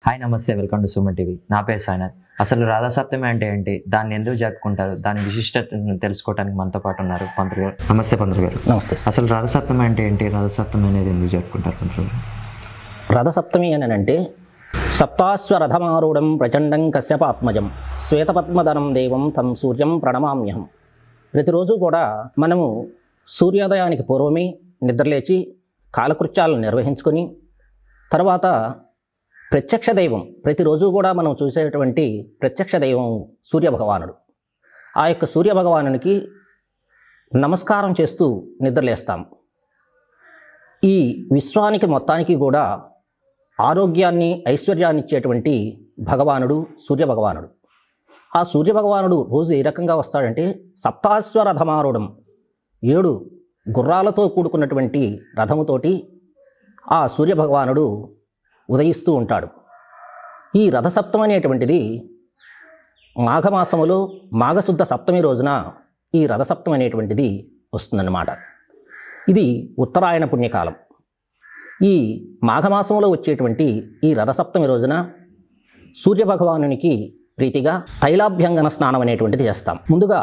Hi నమస్తే, welcome to Suman TV. నా పేరు సాయినాథ్. అసలు రథసప్తమి అంటే ఏంటి, దాన్ని ఎందుకు జరుపుకుంటారు, దాని విశిష్టతను తెలుసుకోవడానికి మనతో పాటు ఉన్నారు పంతులు గారు. నమస్తే పంతులు గారు. నమస్తే. అసలు రథసప్తమి అంటే ఏంటి, రథసప్తమి అనేది ఎందుకు జరుపుకుంటారు పంతులు గారు? రథసప్తమి అని అంటే సప్తాశ్వరథమారూఢం ప్రచండం కశ్యపాత్మజం శ్వేతపద్మధనం దేవం తం సూర్యం ప్రణమామ్యహం. ప్రతిరోజు కూడా మనము సూర్యోదయానికి పూర్వమే నిద్రలేచి కాలకృత్యాలను నిర్వహించుకొని తర్వాత ప్రత్యక్ష దైవం, ప్రతిరోజు కూడా మనం చూసేటువంటి ప్రత్యక్ష దైవం సూర్యభగవానుడు. ఆ యొక్క సూర్యభగవానునికి నమస్కారం చేస్తూ నిద్రలేస్తాం. ఈ విశ్వానికి మొత్తానికి కూడా ఆరోగ్యాన్ని ఐశ్వర్యాన్ని ఇచ్చేటువంటి భగవానుడు సూర్యభగవానుడు. ఆ సూర్యభగవానుడు రోజు ఏ రకంగా వస్తాడంటే సప్తాశ్వరథమారూఢం, 7 గుర్రాలతో కూడుకున్నటువంటి రథముతోటి ఆ సూర్యభగవానుడు ఉదయిస్తూ ఉంటాడు. ఈ రథసప్తమి అనేటువంటిది మాఘమాసములో మాఘశుద్ధ సప్తమి రోజున ఈ రథసప్తమి అనేటువంటిది వస్తుందన్నమాట. ఇది ఉత్తరాయణ పుణ్యకాలం. ఈ మాఘమాసంలో వచ్చేటువంటి ఈ రథసప్తమి రోజున సూర్యభగవానునికి ప్రీతిగా తైలాభ్యంగన స్నానం అనేటువంటిది చేస్తాం. ముందుగా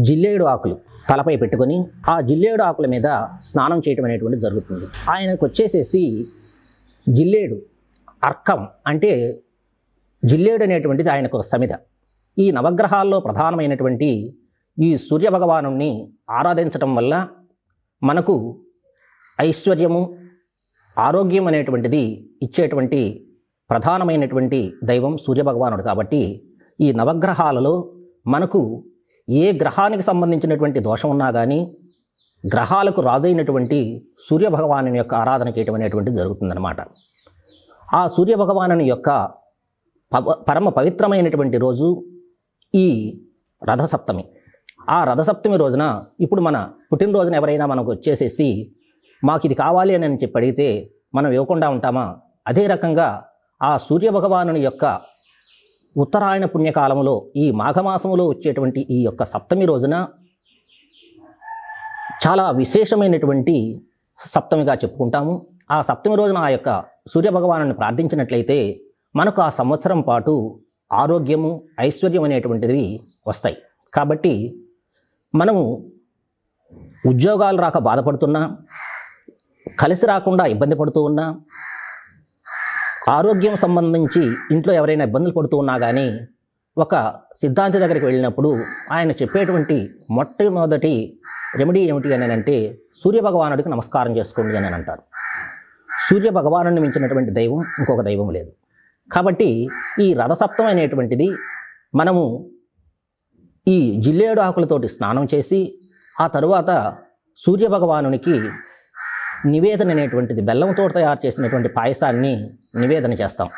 జిల్లేడు ఆకులు తలపై పెట్టుకొని ఆ జిల్లేడు ఆకుల మీద స్నానం చేయటం అనేటువంటిది జరుగుతుంది. ఆయనకు వచ్చేసేసి జిల్లేడు అర్కం అంటే జిల్లేడు అనేటువంటిది ఆయనకు ఒక సమిధ. ఈ నవగ్రహాల్లో ప్రధానమైనటువంటి ఈ సూర్యభగవాను ఆరాధించటం వల్ల మనకు ఐశ్వర్యము ఆరోగ్యం అనేటువంటిది ఇచ్చేటువంటి ప్రధానమైనటువంటి దైవం సూర్యభగవానుడు. కాబట్టి ఈ నవగ్రహాలలో మనకు ఏ గ్రహానికి సంబంధించినటువంటి దోషం ఉన్నా కానీ గ్రహాలకు రాజైనటువంటి సూర్యభగవాను యొక్క ఆరాధన చేయటం అనేటువంటిది జరుగుతుందన్నమాట. ఆ సూర్యభగవాను యొక్క పరమ పవిత్రమైనటువంటి రోజు ఈ రథసప్తమి. ఆ రథసప్తమి రోజున ఇప్పుడు మన పుట్టినరోజున ఎవరైనా మనకు వచ్చేసేసి మాకు ఇది కావాలి అని చెప్పి అడిగితే మనం ఇవ్వకుండా ఉంటామా? అదే రకంగా ఆ సూర్యభగవాను యొక్క ఉత్తరాయణ పుణ్యకాలంలో ఈ మాఘమాసములో వచ్చేటువంటి ఈ యొక్క సప్తమి రోజున చాలా విశేషమైనటువంటి సప్తమిగా చెప్పుకుంటాము. ఆ సప్తమి రోజున ఆ యొక్క సూర్యభగవాను ప్రార్థించినట్లయితే మనకు ఆ సంవత్సరం పాటు ఆరోగ్యము ఐశ్వర్యం అనేటువంటివి వస్తాయి. కాబట్టి మనము ఉద్యోగాలు రాక బాధపడుతున్నా, కలిసి రాకుండా ఇబ్బంది పడుతూ ఉన్నా, ఆరోగ్యం సంబంధించి ఇంట్లో ఎవరైనా ఇబ్బందులు పడుతూ ఉన్నా కానీ ఒక సిద్ధాంతి దగ్గరికి వెళ్ళినప్పుడు ఆయన చెప్పేటువంటి మొట్టమొదటి రెమెడీ ఏమిటి అని అంటే సూర్యభగవానుడికి నమస్కారం చేసుకోండి అని అంటారు. సూర్యభగవానుడిని మించినటువంటి దైవం ఇంకొక దైవం లేదు. కాబట్టి ఈ రథసప్తమి అనేటువంటిది మనము ఈ జిల్లేడు ఆకులతోటి స్నానం చేసి ఆ తరువాత సూర్యభగవానునికి నివేదన అనేటువంటిది బెల్లంతో తయారు చేసినటువంటి పాయసాన్ని నివేదన చేస్తాం.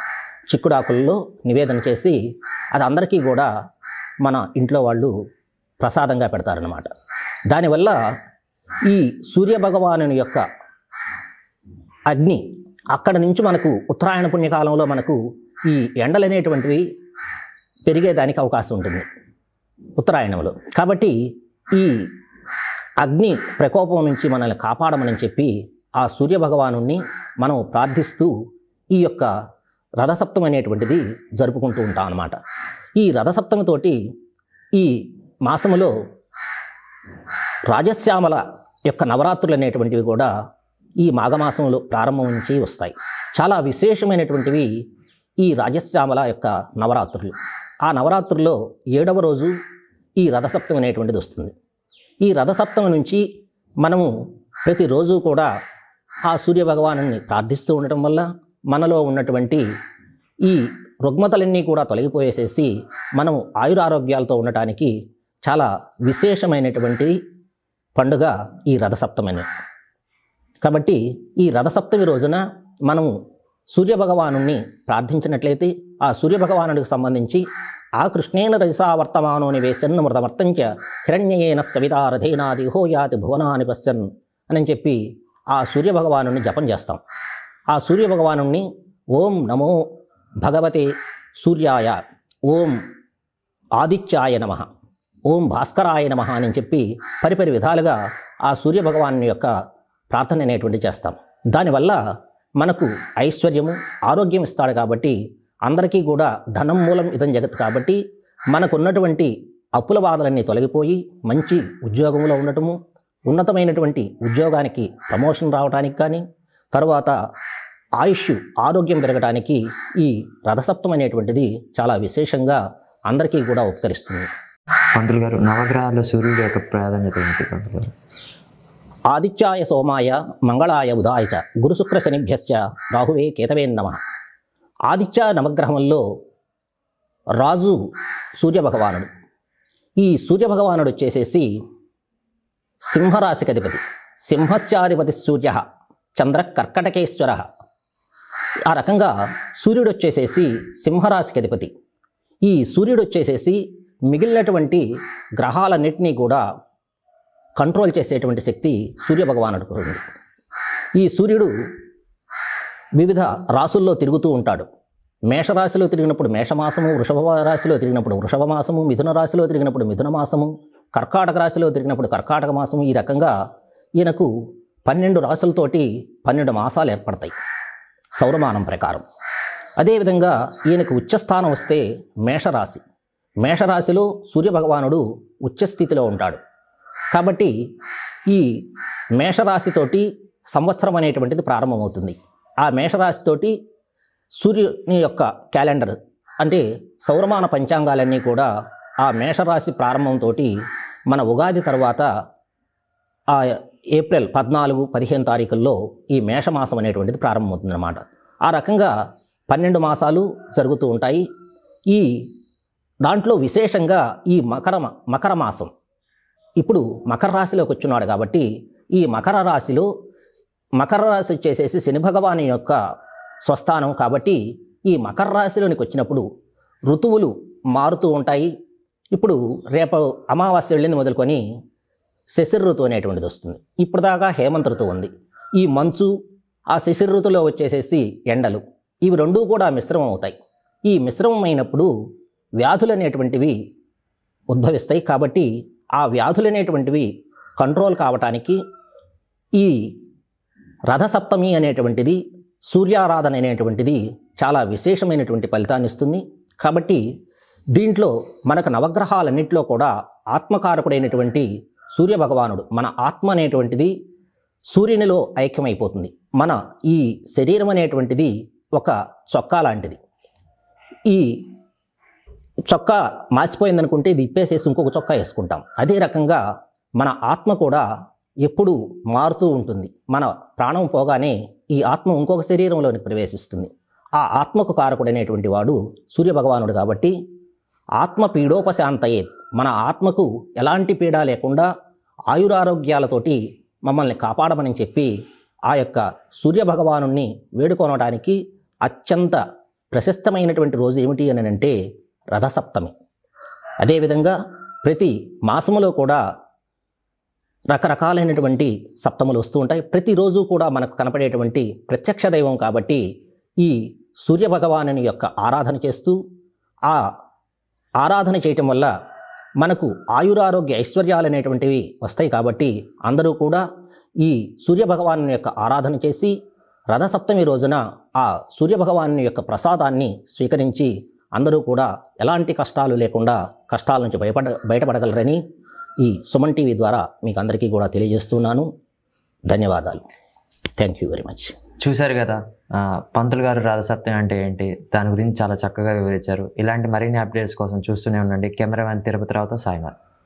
చిక్కుడాకుల్లో నివేదన చేసి అది అందరికీ కూడా మన ఇంట్లో వాళ్ళు ప్రసాదంగా పెడతారన్నమాట. దానివల్ల ఈ సూర్యభగవాను యొక్క అగ్ని అక్కడ నుంచి మనకు ఉత్తరాయణ పుణ్యకాలంలో మనకు ఈ ఎండలు అనేటువంటివి పెరిగేదానికి అవకాశం ఉంటుంది ఉత్తరాయణంలో. కాబట్టి ఈ అగ్ని ప్రకోపం నుంచి మనల్ని కాపాడమని చెప్పి ఆ సూర్యభగవాను మనం ప్రార్థిస్తూ ఈ యొక్క రథసప్తమి అనేటువంటిది జరుపుకుంటూ ఉంటాం అన్నమాట. ఈ రథసప్తమితోటి ఈ మాసములో రాజశ్యామల యొక్క నవరాత్రులు అనేటువంటివి కూడా ఈ మాఘమాసంలో ప్రారంభం నుంచి వస్తాయి. చాలా విశేషమైనటువంటివి ఈ రాజశ్యామల యొక్క నవరాత్రులు. ఆ నవరాత్రుల్లో 7వ రోజు ఈ రథసప్తమి అనేటువంటిది వస్తుంది. ఈ రథసప్తమి నుంచి మనము ప్రతిరోజు కూడా ఆ సూర్యభగవాను ప్రార్థిస్తూ ఉండటం వల్ల మనలో ఉన్నటువంటి ఈ రుగ్మతలన్నీ కూడా తొలగిపోయేసేసి మనము ఆయురారోగ్యాలతో ఉండటానికి చాలా విశేషమైనటువంటి పండుగ ఈ రథసప్తమి. కాబట్టి ఈ రథసప్తమి రోజున మనము సూర్యభగవాను ప్రార్థించినట్లయితే ఆ సూర్యభగవానుడికి సంబంధించి ఆ కృష్ణేన రజసా వర్తమానో నివేశన్ మృతమర్తంచ హిరణ్యేన సవితారథేనాది హోయాతి భువనాని పశ్యన్ అని చెప్పి ఆ సూర్యభగవాను జపం చేస్తాం. ఆ సూర్యభగవాను ఓం నమో భగవతే సూర్యాయ, ఓం ఆదిత్యాయ నమః, ఓం భాస్కరాయ నమః అని చెప్పి పరిపరి విధాలుగా ఆ సూర్యభగవాను యొక్క ప్రార్థన అనేటువంటి చేస్తాం. దానివల్ల మనకు ఐశ్వర్యము ఆరోగ్యం ఇస్తాడు. కాబట్టి అందరికీ కూడా ధనం మూలం ఇదం జగత్. కాబట్టి మనకున్నటువంటి అప్పుల బాధలన్నీ తొలగిపోయి మంచి ఉద్యోగంలో ఉండటము, ఉన్నతమైనటువంటి ఉద్యోగానికి ప్రమోషన్ రావడానికి కానీ, తర్వాత ఆయుష్ ఆరోగ్యం పెరగడానికి ఈ రథసప్తం అనేటువంటిది చాలా విశేషంగా అందరికీ కూడా ఉపకరిస్తుంది. పంతులు గారు, నవగ్రహాల్లో సూర్యుడి యొక్క ప్రాధాన్యత ఏంటి పంతులు గారు? ఆదిత్యాయ సోమాయ మంగళాయ బుధాయ చ గురుశుక్ర శనిభ్యశ్చ రాహువే కేతవే నమః. ఆదిత్య నవగ్రహంలో రాజు సూర్యభగవానుడు. ఈ సూర్యభగవానుడు వచ్చేసేసి సింహరాశికి అధిపతి. సింహస్యాధిపతి సూర్య చంద్ర కర్కటకేశ్వర. ఆ రకంగా సూర్యుడు వచ్చేసేసి సింహరాశికి అధిపతి. ఈ సూర్యుడు వచ్చేసేసి మిగిలినటువంటి గ్రహాలన్నింటినీ కూడా కంట్రోల్ చేసేటువంటి శక్తి సూర్యభగవానుడికి ఉంది. ఈ సూర్యుడు వివిధ రాసుల్లో తిరుగుతూ ఉంటాడు. మేషరాశిలో తిరిగినప్పుడు మేషమాసము, వృషభ రాశిలో తిరిగినప్పుడు వృషభ మాసము, మిథున రాశిలో తిరిగినప్పుడు మిథున మాసము, కర్కాటక రాశిలో తిరిగినప్పుడు కర్కాటక మాసము. ఈ రకంగా ఈయనకు 12 రాశులతోటి 12 మాసాలు ఏర్పడతాయి సౌరమానం ప్రకారం. అదేవిధంగా ఈయనకు ఉచ్చస్థానం వస్తే మేషరాశి. మేషరాశిలో సూర్యభగవానుడు ఉచ్చస్థితిలో ఉంటాడు. కాబట్టి ఈ మేషరాశితోటి సంవత్సరం అనేటువంటిది ప్రారంభమవుతుంది. ఆ మేషరాశితోటి సూర్యుని యొక్క క్యాలెండర్ అంటే సౌరమాన పంచాంగాలన్నీ కూడా ఆ మేషరాశి ప్రారంభంతో మన ఉగాది తర్వాత ఆ ఏప్రిల్ 14, 15 తారీఖుల్లో ఈ మేషమాసం అనేటువంటిది ప్రారంభమవుతుందన్నమాట. ఆ రకంగా 12 మాసాలు జరుగుతూ ఉంటాయి. ఈ దాంట్లో విశేషంగా ఈ మకర మాసం ఇప్పుడు మకర రాశిలోకి వచ్చున్నాడు. కాబట్టి ఈ మకర రాశి వచ్చేసేసి శని భగవాని యొక్క స్వస్థానం. కాబట్టి ఈ మకర రాశిలోనికి వచ్చినప్పుడు ఋతువులు మారుతూ ఉంటాయి. ఇప్పుడు రేపు అమావాస్య వెళ్ళింది మొదలుకొని శశిర్ ఋతువు అనేటువంటిది వస్తుంది. ఇప్పుడు దాకా హేమంత ఋతువు ఉంది. ఈ మంచు, ఆ శశిర్ ఋతువులో వచ్చేసేసి ఎండలు, ఇవి రెండూ కూడా మిశ్రమం అవుతాయి. ఈ మిశ్రమం అయినప్పుడు వ్యాధులు అనేటువంటివి ఉద్భవిస్తాయి. కాబట్టి ఆ వ్యాధులు అనేటువంటివి కంట్రోల్ కావటానికి ఈ రథసప్తమి అనేటువంటిది, సూర్యారాధన అనేటువంటిది చాలా విశేషమైనటువంటి ఫలితాన్ని ఇస్తుంది. కాబట్టి దీంట్లో మనకు నవగ్రహాలన్నింటిలో కూడా ఆత్మకారకుడైనటువంటి సూర్యభగవానుడు, మన ఆత్మ అనేటువంటిది సూర్యునిలో ఐక్యమైపోతుంది. మన ఈ శరీరం అనేటువంటిది ఒక చొక్కా లాంటిది. ఈ చొక్కా మాసిపోయిందనుకుంటే ఇది ఇప్పేసేసి ఇంకొక చొక్కా వేసుకుంటాం. అదే రకంగా మన ఆత్మ కూడా ఎప్పుడూ మారుతూ ఉంటుంది. మన ప్రాణం పోగానే ఈ ఆత్మ ఇంకొక శరీరంలోనికి ప్రవేశిస్తుంది. ఆ ఆత్మకు కారకుడైనటువంటి వాడు సూర్యభగవానుడు. కాబట్టి ఆత్మ పీడోపశాంతయే, మన ఆత్మకు ఎలాంటి పీడ లేకుండా ఆయురారోగ్యాలతోటి మమ్మల్ని కాపాడమని చెప్పి ఆ యొక్క సూర్యభగవానుణ్ణి వేడుకొనడానికి అత్యంత ప్రశస్తమైనటువంటి రోజు ఏమిటి అని అంటే రథసప్తమి. అదేవిధంగా ప్రతి మాసములో కూడా రకరకాలైనటువంటి సప్తములు వస్తూ ఉంటాయి. ప్రతిరోజు కూడా మనకు కనపడేటువంటి ప్రత్యక్ష దైవం కాబట్టి ఈ సూర్యభగవానుని యొక్క ఆరాధన చేస్తూ, ఆ ఆరాధన చేయటం వల్ల మనకు ఆయురారోగ్య ఐశ్వర్యాలు అనేటువంటివి వస్తాయి. కాబట్టి అందరూ కూడా ఈ సూర్యభగవాను యొక్క ఆరాధన చేసి రథసప్తమి రోజున ఆ సూర్యభగవాను యొక్క ప్రసాదాన్ని స్వీకరించి అందరూ కూడా ఎలాంటి కష్టాలు లేకుండా కష్టాల నుంచి బయటపడగలరని ఈ సుమన్ టీవీ ద్వారా మీకు అందరికీ కూడా తెలియజేస్తున్నాను. ధన్యవాదాలు. Thank you very much. చూశారు కదా పంతులు గారు రథసప్తమి అంటే ఏంటి, దాని గురించి చాలా చక్కగా వివరించారు. ఇలాంటి మరిన్ని అప్డేట్స్ కోసం చూస్తూనే ఉండండి. కెమెరామెన్ తిరుపతి రావుతో సాయినాథ్.